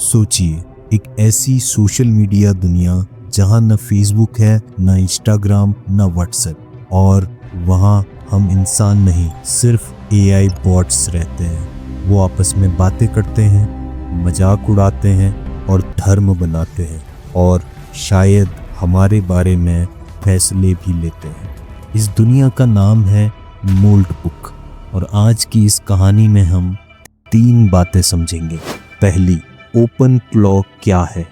सोचिए, एक ऐसी सोशल मीडिया दुनिया जहां न फेसबुक है, न इंस्टाग्राम, न व्हाट्सएप, और वहां हम इंसान नहीं, सिर्फ एआई बॉट्स रहते हैं। वो आपस में बातें करते हैं, मजाक उड़ाते हैं और धर्म बनाते हैं, और शायद हमारे बारे में फैसले भी लेते हैं। इस दुनिया का नाम है मोल्ड बुक, और आज की इस कहानी में हम 3 बातें समझेंगे। पहली, ओपन क्लॉ क्या है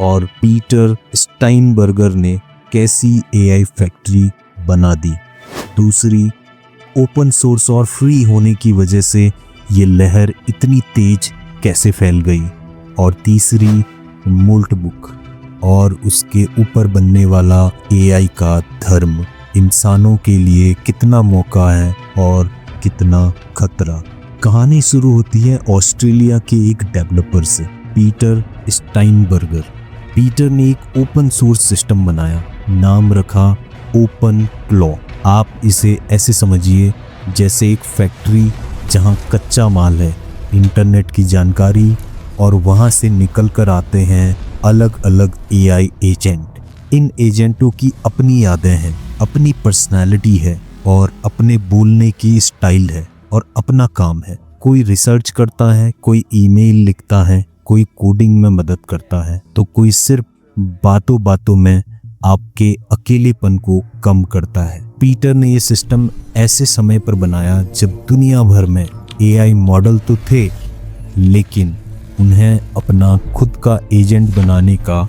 और पीटर स्टाइनबर्गर ने कैसी एआई फैक्ट्री बना दी। दूसरी, ओपन सोर्स और फ्री होने की वजह से ये लहर इतनी तेज कैसे फैल गई। और तीसरी, मोल्ड बुक और उसके ऊपर बनने वाला एआई का धर्म इंसानों के लिए कितना मौका है और कितना खतरा। कहानी शुरू होती है ऑस्ट्रेलिया के एक डेवलपर से, पीटर स्टाइनबर्गर। पीटर ने एक ओपन सोर्स सिस्टम बनाया, नाम रखा ओपन क्लॉ। आप इसे ऐसे समझिए जैसे एक फैक्ट्री जहां कच्चा माल है, इंटरनेट की जानकारी, और वहां से निकल कर आते हैं अलग अलग एआई एजेंट। इन एजेंटों की अपनी यादें हैं, अपनी पर्सनालिटी है और अपने बोलने की स्टाइल है और अपना काम है। कोई रिसर्च करता है, कोई ईमेल लिखता है, कोई कोडिंग में मदद करता है, तो कोई सिर्फ बातों बातों में आपके अकेलेपन को कम करता है। पीटर ने ये सिस्टम ऐसे समय पर बनाया जब दुनिया भर में एआई मॉडल तो थे, लेकिन उन्हें अपना खुद का एजेंट बनाने का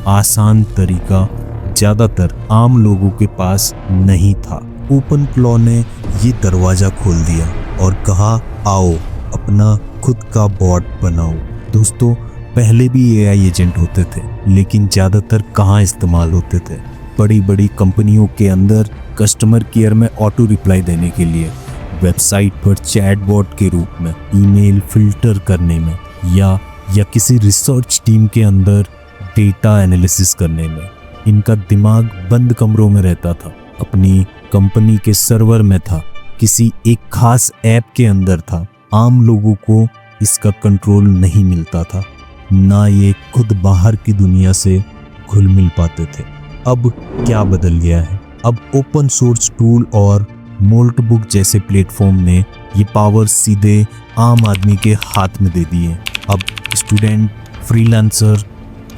आसान तरीका ज़्यादातर आम लोगों के पास नहीं था। ओपन क्लॉ ने ये दरवाज़ा खोल दिया और कहा, आओ अपना खुद का बॉट बनाओ। दोस्तों, पहले भी एआई एजेंट होते थे, लेकिन ज़्यादातर कहाँ इस्तेमाल होते थे? बड़ी बड़ी कंपनियों के अंदर कस्टमर केयर में ऑटो रिप्लाई देने के लिए, वेबसाइट पर चैटबॉट के रूप में, ईमेल फिल्टर करने में, या किसी रिसर्च टीम के अंदर डेटा एनालिसिस करने में। इनका दिमाग बंद कमरों में रहता था, अपनी कंपनी के सर्वर में था, किसी एक खास ऐप के अंदर था। आम लोगों को इसका कंट्रोल नहीं मिलता था, ना ये खुद बाहर की दुनिया से घुल मिल पाते थे। अब क्या बदल गया है? अब ओपन सोर्स टूल और मोल्ड बुक जैसे प्लेटफॉर्म ने ये पावर सीधे आम आदमी के हाथ में दे दी है। अब स्टूडेंट, फ्रीलांसर,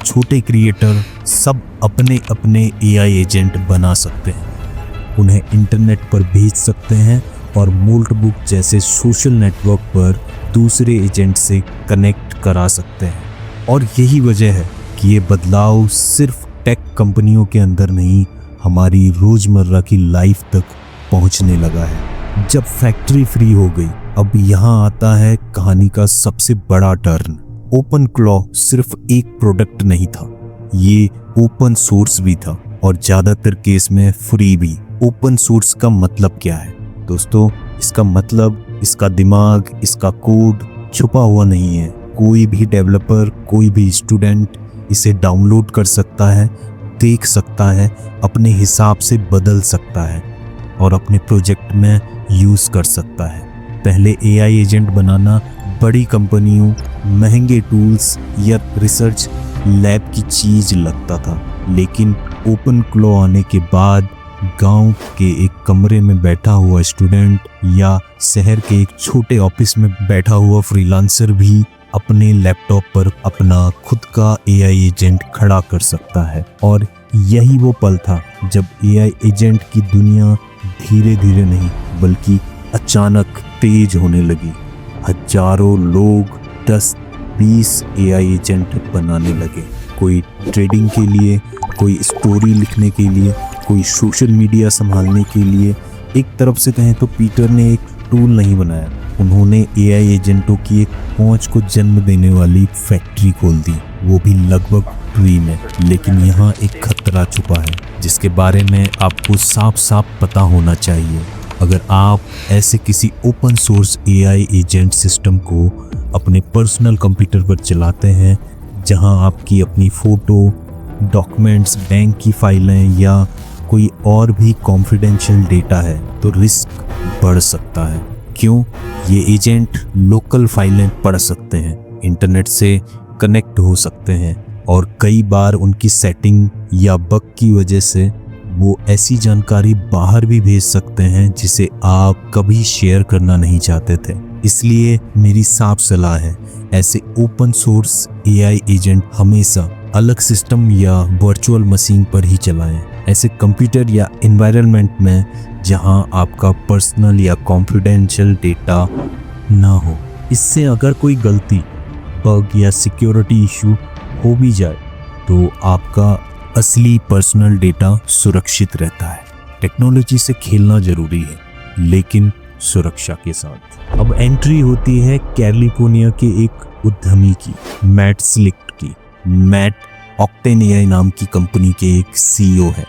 छोटे क्रिएटर सब अपने अपने एआई एजेंट बना सकते हैं, उन्हें इंटरनेट पर भेज सकते हैं और मोल्ड बुक जैसे सोशल नेटवर्क पर दूसरे एजेंट से कनेक्ट करा सकते हैं। और यही वजह है कि ये बदलाव सिर्फ टेक कंपनियों के अंदर नहीं, हमारी रोज़मर्रा की लाइफ तक पहुंचने लगा है। जब फैक्ट्री फ्री हो गई, अब यहाँ आता है कहानी का सबसे बड़ा टर्न। ओपन क्लॉ सिर्फ एक प्रोडक्ट नहीं था, ये ओपन सोर्स भी था, और ज़्यादातर केस में फ्री भी। ओपन सोर्स का मतलब क्या है दोस्तों? इसका मतलब इसका दिमाग, इसका कोड छुपा हुआ नहीं है। कोई भी डेवलपर, कोई भी स्टूडेंट इसे डाउनलोड कर सकता है, देख सकता है, अपने हिसाब से बदल सकता है और अपने प्रोजेक्ट में यूज़ कर सकता है। पहले एआई एजेंट बनाना बड़ी कंपनियों, महंगे टूल्स या रिसर्च लैब की चीज़ लगता था, लेकिन ओपन क्लॉ आने के बाद गांव के एक कमरे में बैठा हुआ स्टूडेंट या शहर के एक छोटे ऑफिस में बैठा हुआ फ्रीलांसर भी अपने लैपटॉप पर अपना खुद का एआई एजेंट खड़ा कर सकता है। और यही वो पल था जब एआई एजेंट की दुनिया धीरे धीरे नहीं बल्कि अचानक तेज होने लगी। हजारों लोग 10-20 एआई एजेंट बनाने लगे, कोई ट्रेडिंग के लिए, कोई स्टोरी लिखने के लिए, कोई सोशल मीडिया संभालने के लिए। एक तरफ से कहें तो पीटर ने एक टूल नहीं बनाया, उन्होंने एआई एजेंटों की एक पहुंच को जन्म देने वाली फैक्ट्री खोल दी, वो भी लगभग फ्री में। लेकिन यहाँ एक खतरा छुपा है जिसके बारे में आपको साफ साफ पता होना चाहिए। अगर आप ऐसे किसी open source AI agent system को अपने पर्सनल कंप्यूटर पर चलाते हैं जहां आपकी अपनी फ़ोटो, डॉक्यूमेंट्स, बैंक की फाइलें या कोई और भी कॉन्फिडेंशियल डेटा है, तो रिस्क बढ़ सकता है। क्यों? ये एजेंट लोकल फाइलें पढ़ सकते हैं, इंटरनेट से कनेक्ट हो सकते हैं और कई बार उनकी सेटिंग या बग की वजह से वो ऐसी जानकारी बाहर भी भेज सकते हैं जिसे आप कभी शेयर करना नहीं चाहते थे। इसलिए मेरी साफ सलाह है, ऐसे ओपन सोर्स AI एजेंट हमेशा अलग सिस्टम या वर्चुअल मशीन पर ही चलाएं। ऐसे कंप्यूटर या एनवायरनमेंट में जहां आपका पर्सनल या कॉन्फिडेंशियल डेटा ना हो। इससे अगर कोई गलती, बग या सिक्योरिटी इशू हो भी जाए तो आपका असली पर्सनल डेटा सुरक्षित रहता है। टेक्नोलॉजी से खेलना जरूरी है, लेकिन सुरक्षा के साथ। अब एंट्री होती है कैलिफोर्निया के एक उद्यमी की, मैट स्लिक्ट की। मैट ऑक्टेन AI नाम की कंपनी के एक CEO है।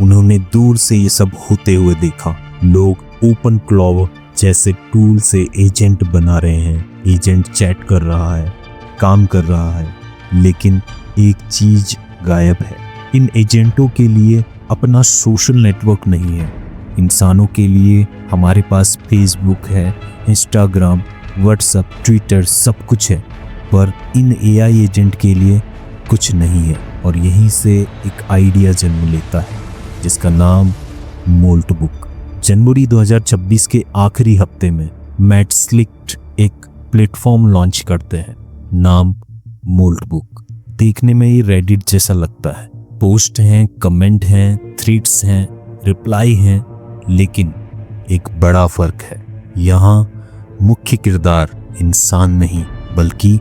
उन्होंने दूर से ये सब होते हुए देखा। लोग ओपन क्लॉव जैसे टूल से एजेंट बना रहे हैं। एजेंट चैट कर रहा है, काम कर रहा है, लेकिन एक चीज गायब है। इन एजेंटों के लिए अपना सोशल नेटवर्क नहीं है। इंसानों के लिए हमारे पास फेसबुक है, इंस्टाग्राम, व्हाट्सएप, ट्विटर, सब कुछ है, पर इन AI एजेंट के लिए कुछ नहीं है। और यहीं से एक आइडिया जन्म लेता है जिसका नाम मोल्ट बुक। जनवरी 2026 के आखिरी हफ्ते में मैट स्लिक्ट एक प्लेटफॉर्म लॉन्च करते हैं, नाम मोल्ट बुक। देखने में ये रेडिट जैसा लगता है। पोस्ट हैं, कमेंट हैं, थ्रेड्स हैं, रिप्लाई हैं, लेकिन एक बड़ा फर्क है। यहाँ मुख्य किरदार इंसान नहीं बल्कि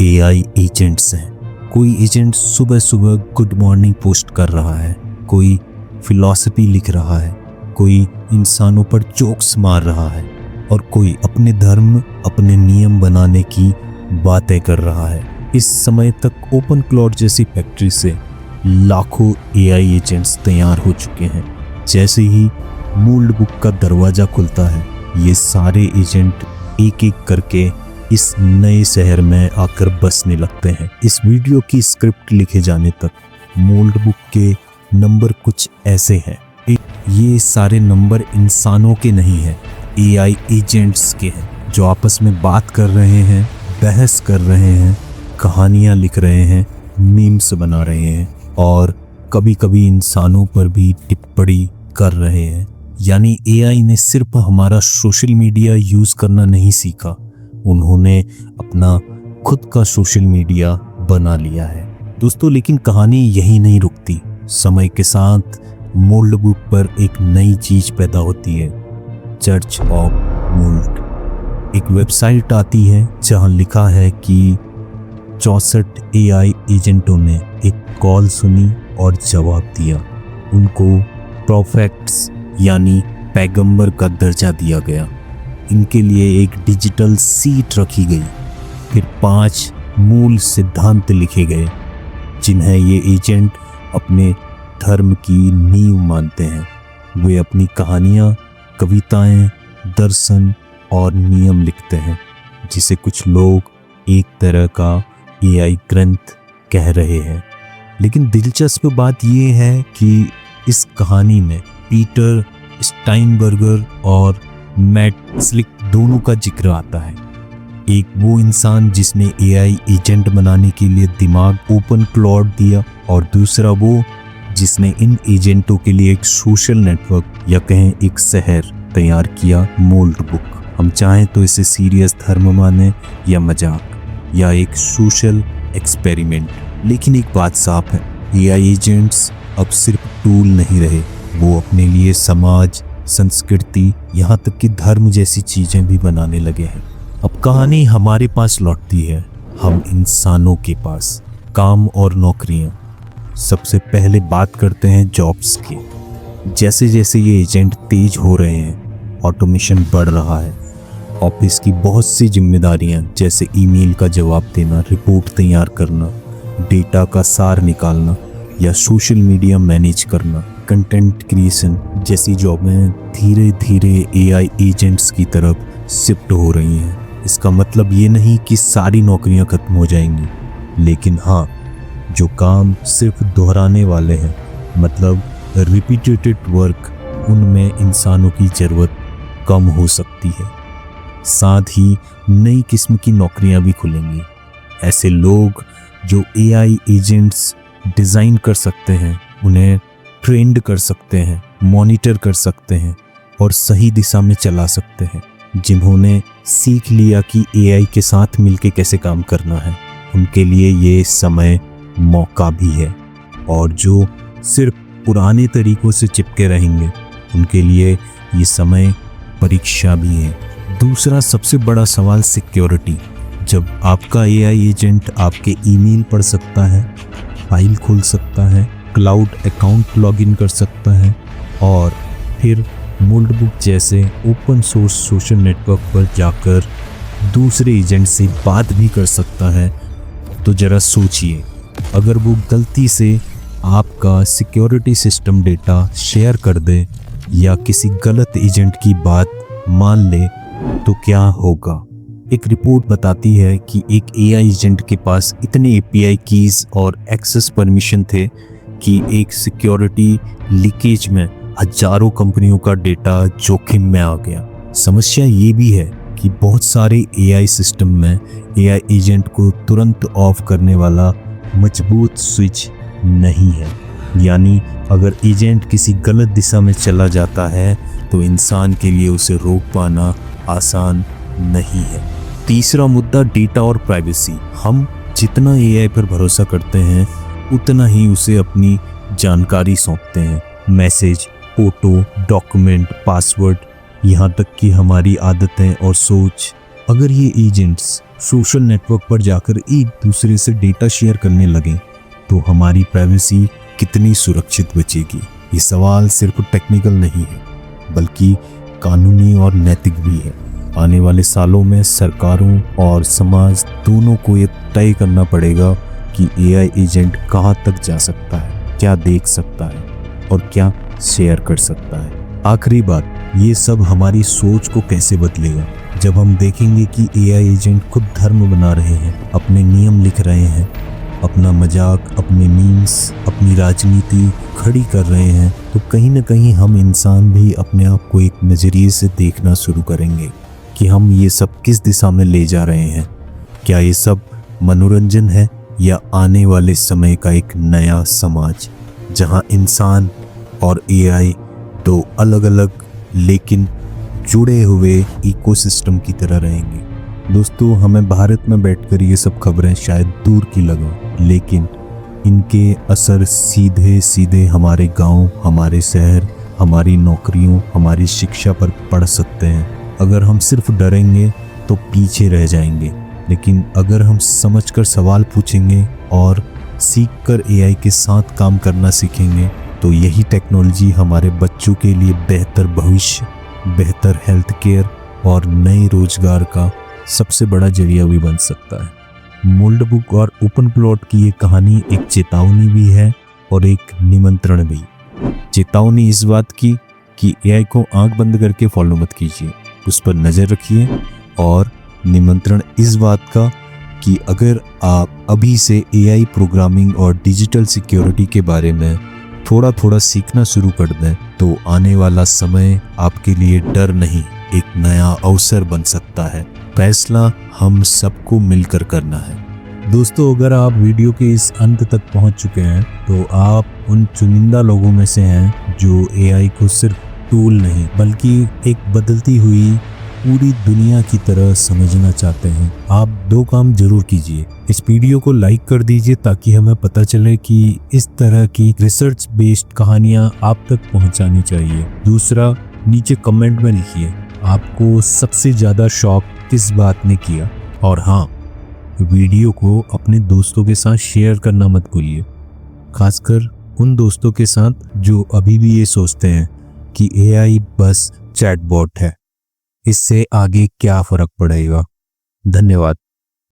AI एजेंट्स हैं। कोई एजेंट सुबह सुबह गुड मॉर्निंग पोस्ट कर रहा है, कोई फिलॉसफी लिख रहा है, कोई इंसानों पर जोक्स मार रहा है, और कोई अपने धर्म, अपने नियम बनाने की बातें कर रहा है। इस समय तक ओपन क्लाउड जैसी फैक्ट्री से लाखों AI एजेंट्स तैयार हो चुके हैं। जैसे ही मोल्ट बुक का दरवाजा खुलता है, ये सारे एजेंट एक एक करके इस नए शहर में आकर बसने लगते हैं। इस वीडियो की स्क्रिप्ट लिखे जाने तक मोल्ट बुक के नंबर कुछ ऐसे हैं। ये सारे नंबर इंसानों के नहीं हैं, AI एजेंट्स के हैं, जो आपस में बात कर रहे हैं, बहस कर रहे हैं, कहानियाँ लिख रहे हैं, मीम्स बना रहे हैं और कभी कभी इंसानों पर भी टिप्पणी कर रहे हैं। यानी AI ने सिर्फ हमारा सोशल मीडिया यूज़ करना नहीं सीखा, उन्होंने अपना खुद का सोशल मीडिया बना लिया है। दोस्तों, लेकिन कहानी यही नहीं रुकती। समय के साथ मोल्ट बुक पर एक नई चीज पैदा होती है, चर्च ऑफ मोल्ट। एक वेबसाइट आती है जहां लिखा है कि 64 AI एजेंटों ने एक कॉल सुनी और जवाब दिया। उनको प्रोफेट्स यानी पैगंबर का दर्जा दिया गया। इनके लिए एक डिजिटल सीट रखी गई। फिर 5 मूल सिद्धांत लिखे गए जिन्हें ये एजेंट अपने धर्म की नींव मानते हैं। वे अपनी कहानियाँ, कविताएं, दर्शन और नियम लिखते हैं, जिसे कुछ लोग एक तरह का AI ग्रंथ कह रहे हैं। लेकिन दिलचस्प बात यह है कि इस कहानी में पीटर स्टाइनबर्गर और मैट स्लिक्ट दोनों का जिक्र आता है। एक वो इंसान जिसने AI एजेंट बनाने के लिए दिमाग ओपन क्लाउड दिया, और दूसरा वो जिसने इन एजेंटों के लिए एक सोशल नेटवर्क या कहें एक शहर तैयार किया, मोल्ट बुक। हम चाहें तो इसे सीरियस धर्म माने या मजाक या एक सोशल एक्सपेरिमेंट, लेकिन एक बात साफ है, AI एजेंट्स अब सिर्फ टूल नहीं रहे, वो अपने लिए समाज, संस्कृति, यहाँ तक कि धर्म जैसी चीजें भी बनाने लगे हैं। अब कहानी हमारे पास लौटती है, हम इंसानों के पास। काम और नौकरियां। सबसे पहले बात करते हैं जॉब्स की। जैसे जैसे ये एजेंट तेज हो रहे हैं, ऑटोमेशन बढ़ रहा है। ऑफिस की बहुत सी जिम्मेदारियां जैसे ईमेल का जवाब देना, रिपोर्ट तैयार करना, डेटा का सार निकालना या सोशल मीडिया मैनेज करना, कंटेंट क्रिएशन जैसी जॉबें धीरे धीरे AI एजेंट्स की तरफ शिफ्ट हो रही हैं। इसका मतलब ये नहीं कि सारी नौकरियां खत्म हो जाएंगी, लेकिन हाँ, जो काम सिर्फ दोहराने वाले हैं, मतलब रिपीटेड वर्क, उनमें इंसानों की ज़रूरत कम हो सकती है। साथ ही नई किस्म की नौकरियां भी खुलेंगी। ऐसे लोग जो एआई एजेंट्स डिज़ाइन कर सकते हैं, उन्हें ट्रेंड कर सकते हैं, मॉनिटर कर सकते हैं और सही दिशा में चला सकते हैं, जिन्होंने सीख लिया कि एआई के साथ मिलके कैसे काम करना है, उनके लिए ये समय मौका भी है। और जो सिर्फ पुराने तरीकों से चिपके रहेंगे, उनके लिए ये समय परीक्षा भी है। दूसरा सबसे बड़ा सवाल सिक्योरिटी। जब आपका एआई एजेंट आपके ईमेल पढ़ सकता है, फाइल खोल सकता है, क्लाउड अकाउंट लॉगिन कर सकता है और फिर मोल्डबुक जैसे ओपन सोर्स सोशल नेटवर्क पर जाकर दूसरे एजेंट से बात भी कर सकता है, तो ज़रा सोचिए, अगर वो गलती से आपका सिक्योरिटी सिस्टम डेटा शेयर कर दे या किसी गलत एजेंट की बात मान ले तो क्या होगा। एक रिपोर्ट बताती है कि एक एआई एजेंट के पास इतने एपीआई कीज और एक्सेस परमिशन थे कि एक सिक्योरिटी लीकेज में हजारों कंपनियों का डेटा जोखिम में आ गया। समस्या ये भी है कि बहुत सारे एआई सिस्टम में एआई एजेंट को तुरंत ऑफ करने वाला मजबूत स्विच नहीं है, यानी अगर एजेंट किसी गलत दिशा में चला जाता है तो इंसान के लिए उसे रोक पाना आसान नहीं है। तीसरा मुद्दा डेटा और प्राइवेसी। हम जितना एआई पर भरोसा करते हैं उतना ही उसे अपनी जानकारी सौंपते हैं, मैसेज, फोटो, डॉक्यूमेंट, पासवर्ड, यहाँ तक कि हमारी आदतें और सोच। अगर ये एजेंट्स सोशल नेटवर्क पर जाकर एक दूसरे से डेटा शेयर करने लगें तो हमारी प्राइवेसी कितनी सुरक्षित बचेगी। ये सवाल सिर्फ टेक्निकल नहीं है बल्कि कानूनी और नैतिक भी है। आने वाले सालों में सरकारों और समाज दोनों को ये तय करना पड़ेगा कि एआई एजेंट कहाँ तक जा सकता है, क्या देख सकता है और क्या शेयर कर सकता है। आखिरी बात, ये सब हमारी सोच को कैसे बदलेगा। जब हम देखेंगे कि एआई एजेंट खुद धर्म बना रहे हैं, अपने नियम लिख रहे हैं, अपना मजाक, अपने मीम्स, अपनी राजनीति खड़ी कर रहे हैं, तो कहीं ना कहीं हम इंसान भी अपने आप को एक नज़रिए से देखना शुरू करेंगे कि हम ये सब किस दिशा में ले जा रहे हैं। क्या ये सब मनोरंजन है या आने वाले समय का एक नया समाज जहां इंसान और एआई दो अलग अलग लेकिन जुड़े हुए इकोसिस्टम की तरह रहेंगे। दोस्तों, हमें भारत में बैठकर ये सब खबरें शायद दूर की लगें, लेकिन इनके असर सीधे सीधे हमारे गांव, हमारे शहर, हमारी नौकरियों, हमारी शिक्षा पर पड़ सकते हैं। अगर हम सिर्फ डरेंगे तो पीछे रह जाएंगे, लेकिन अगर हम समझकर सवाल पूछेंगे और सीखकर एआई के साथ काम करना सीखेंगे तो यही टेक्नोलॉजी हमारे बच्चों के लिए बेहतर भविष्य, बेहतर हेल्थ केयर और नए रोजगार का सबसे बड़ा जरिया भी बन सकता है। मोल्डबुक और ओपन प्लॉट की ये कहानी एक चेतावनी भी है और एक निमंत्रण भी। चेतावनी इस बात की कि एआई को आंख बंद करके फॉलो मत कीजिए, उस पर नज़र रखिए, और निमंत्रण इस बात का कि अगर आप अभी से एआई प्रोग्रामिंग और डिजिटल सिक्योरिटी के बारे में थोड़ा थोड़ा सीखना शुरू कर दें तो आने वाला समय आपके लिए डर नहीं, एक नया अवसर बन सकता है। फैसला हम सबको मिलकर करना है। दोस्तों, अगर आप वीडियो के इस अंत तक पहुंच चुके हैं तो आप उन चुनिंदा लोगों में से हैं जो एआई को सिर्फ टूल नहीं बल्कि एक बदलती हुई पूरी दुनिया की तरह समझना चाहते हैं। आप दो काम जरूर कीजिए। इस वीडियो को लाइक कर दीजिए ताकि हमें पता चले कि इस तरह की रिसर्च बेस्ड कहानियां आप तक पहुंचानी चाहिए। दूसरा, नीचे कमेंट में लिखिए आपको सबसे ज़्यादा शॉक किस बात ने किया। और हाँ, वीडियो को अपने दोस्तों के साथ शेयर करना मत भूलिए, खासकर उन दोस्तों के साथ जो अभी भी ये सोचते हैं कि एआई बस चैटबॉट है, इससे आगे क्या फ़र्क पड़ेगा। धन्यवाद।